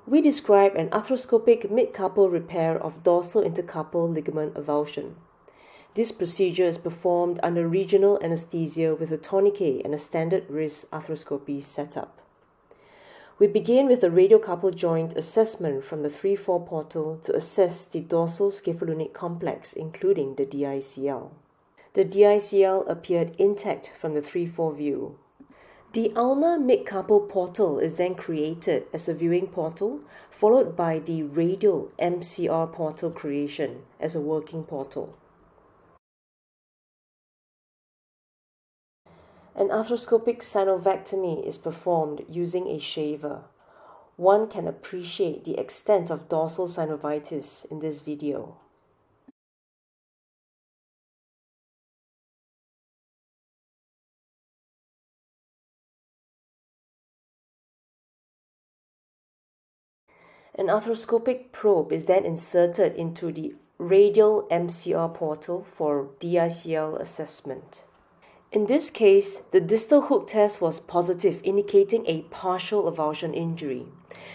We describe an arthroscopic midcarpal repair of dorsal intercarpal ligament avulsion. This procedure is performed under regional anesthesia with a tourniquet and a standard wrist arthroscopy setup. We begin with a radiocarpal joint assessment from the 3-4 portal to assess the dorsal scapholunate complex, including the DICL. The DICL appeared intact from the 3-4 view. The ulnar midcarpal portal is then created as a viewing portal, followed by the radial MCR portal creation as a working portal. An arthroscopic synovectomy is performed using a shaver. One can appreciate the extent of dorsal synovitis in this video. An arthroscopic probe is then inserted into the radial MCR portal for DICL assessment. In this case, the distal hook test was positive, indicating a partial avulsion injury.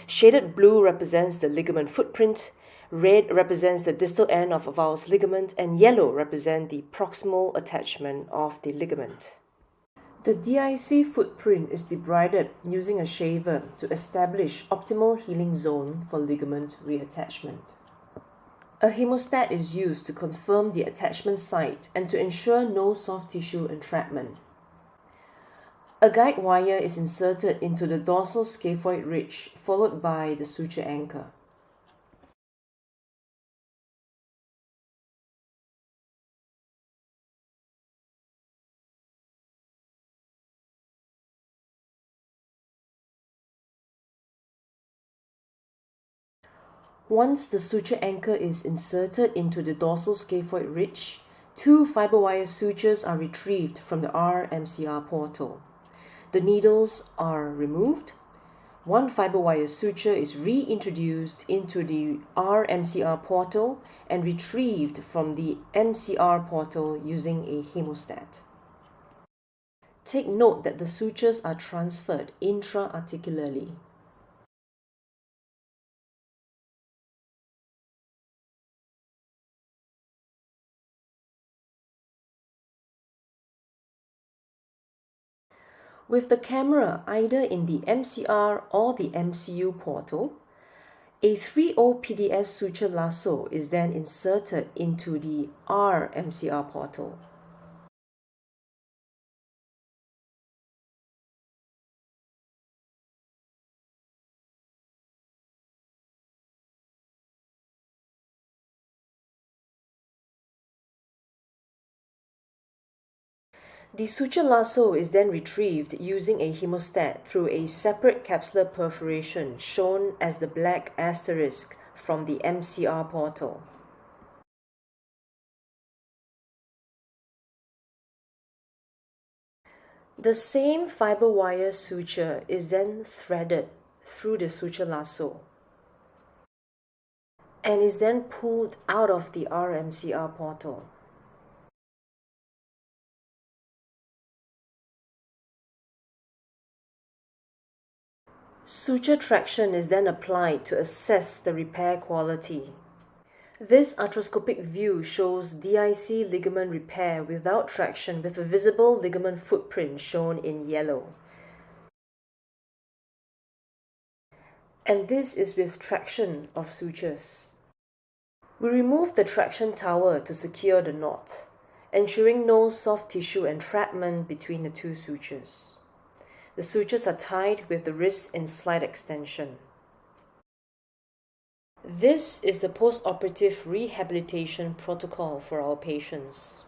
Shaded blue represents the ligament footprint, red represents the distal end of avulsed ligament, and yellow represents the proximal attachment of the ligament. The DIC footprint is debrided using a shaver to establish optimal healing zone for ligament reattachment. A hemostat is used to confirm the attachment site and to ensure no soft tissue entrapment. A guide wire is inserted into the dorsal scaphoid ridge, followed by the suture anchor. Once the suture anchor is inserted into the dorsal scaphoid ridge, 2 fiber wire sutures are retrieved from the RMCR portal. The needles are removed. 1 fiber wire suture is reintroduced into the RMCR portal and retrieved from the MCR portal using a hemostat. Take note that the sutures are transferred intra-articularly. With the camera either in the MCR or the MCU portal, a 3/0 PDS suture lasso is then inserted into the RMCR portal. The suture lasso is then retrieved using a hemostat through a separate capsular perforation shown as the black asterisk from the MCR portal. The same fiber wire suture is then threaded through the suture lasso and is then pulled out of the RMCR portal. Suture traction is then applied to assess the repair quality. This arthroscopic view shows DIC ligament repair without traction with a visible ligament footprint shown in yellow. And this is with traction of sutures. We remove the traction tower to secure the knot, ensuring no soft tissue entrapment between the 2 sutures. The sutures are tied with the wrists in slight extension. This is the post-operative rehabilitation protocol for our patients.